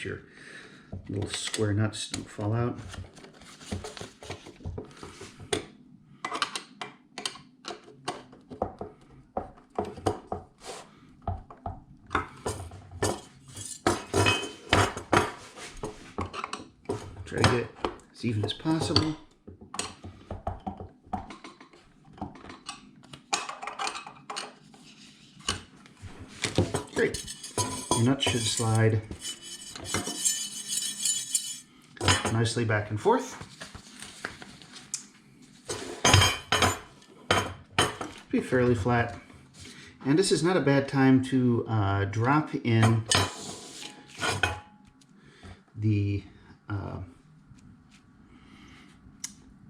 Your little square nuts don't fall out. Try to get it as even as possible. Great. Your nuts should slide nicely back and forth. Be fairly flat. And this is not a bad time to drop in the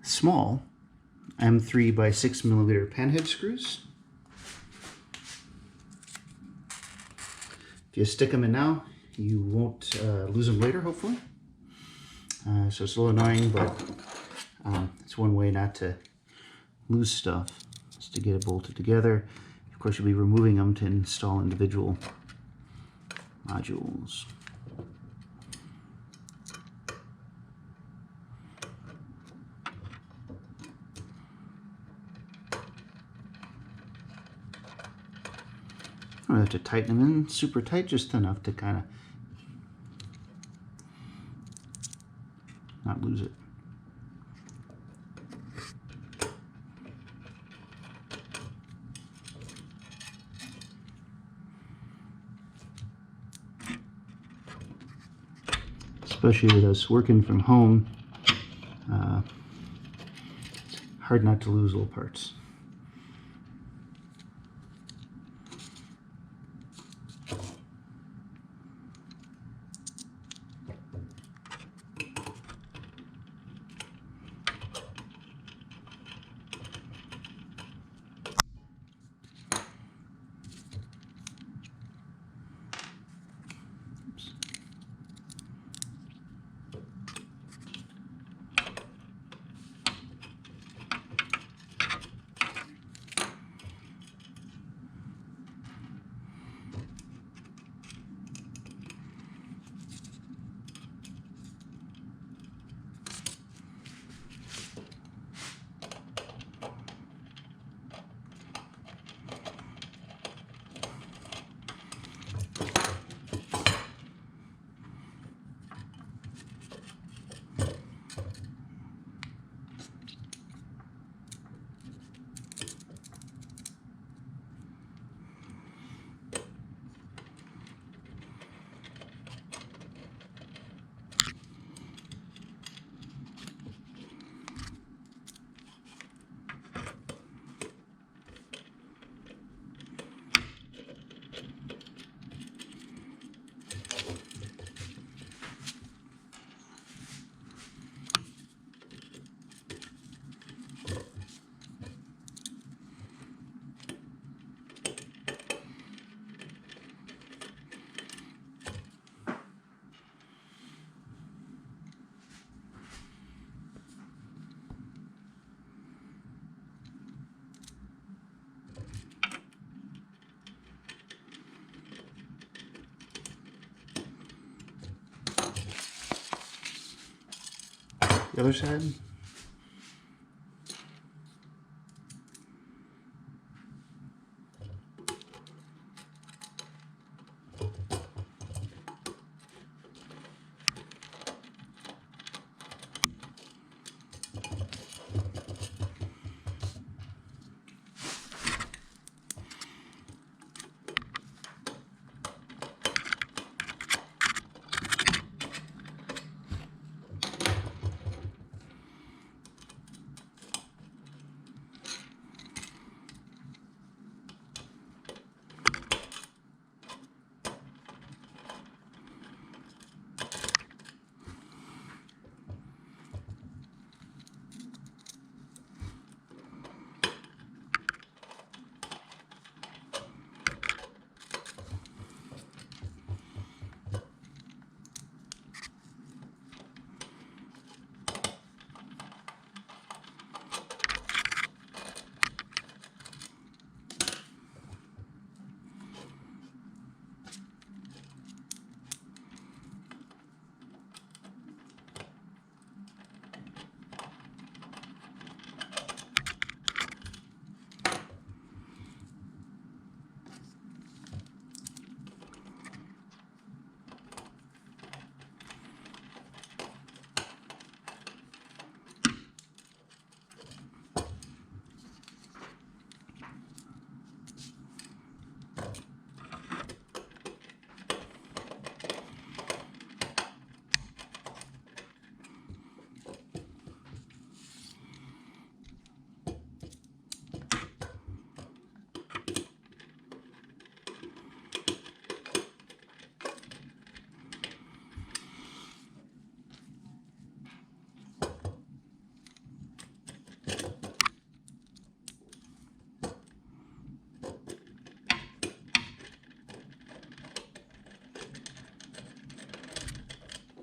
small M3 by 6mm panhead screws. If you stick them in now, you won't lose them later, hopefully. So it's a little annoying, but it's one way not to lose stuff, is to get it bolted together. Of course, you'll be removing them to install individual modules. I don't have to tighten them in super tight, just enough to kind of not lose it. Especially with us working from home, it's hard not to lose little parts. The other side.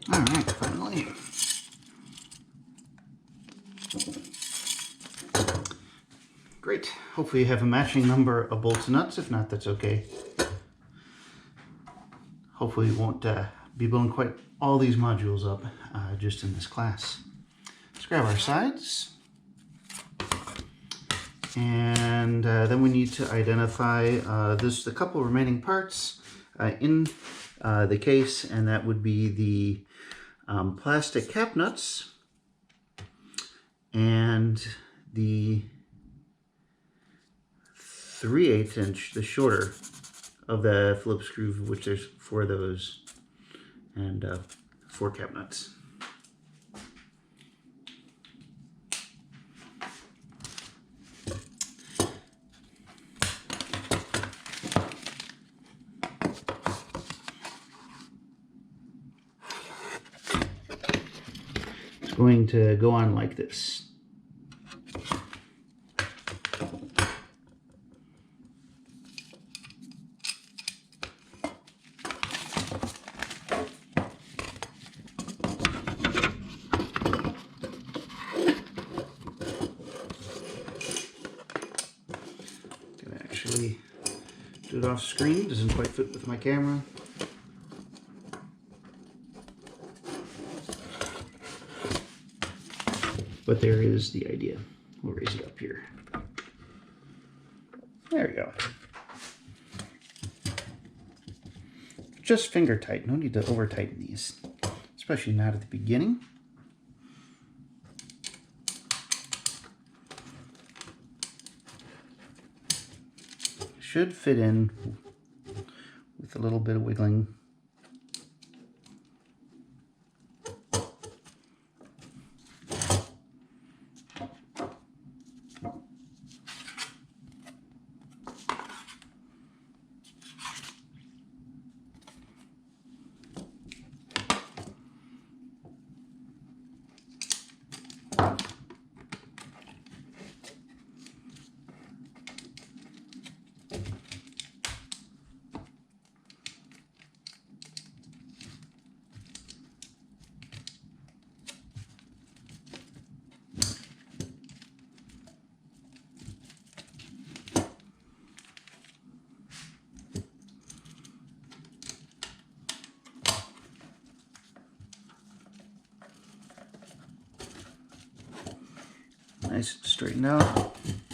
All right, finally. Great. Hopefully you have a matching number of bolts and nuts. If not, that's okay. Hopefully you won't be building quite all these modules up just in this class. Let's grab our sides. And then we need to identify the couple remaining parts in the case, and that would be the plastic cap nuts and the 3/8 inch, the shorter of the Phillips screw, which there's 4 of those, and 4 cap nuts. It's going to go on like this. Do it off screen, doesn't quite fit with my camera. But there is the idea. We'll raise it up here. There we go. Just finger tight, no need to over tighten these, especially not at the beginning. Should fit in with a little bit of wiggling. Nice, straightened out.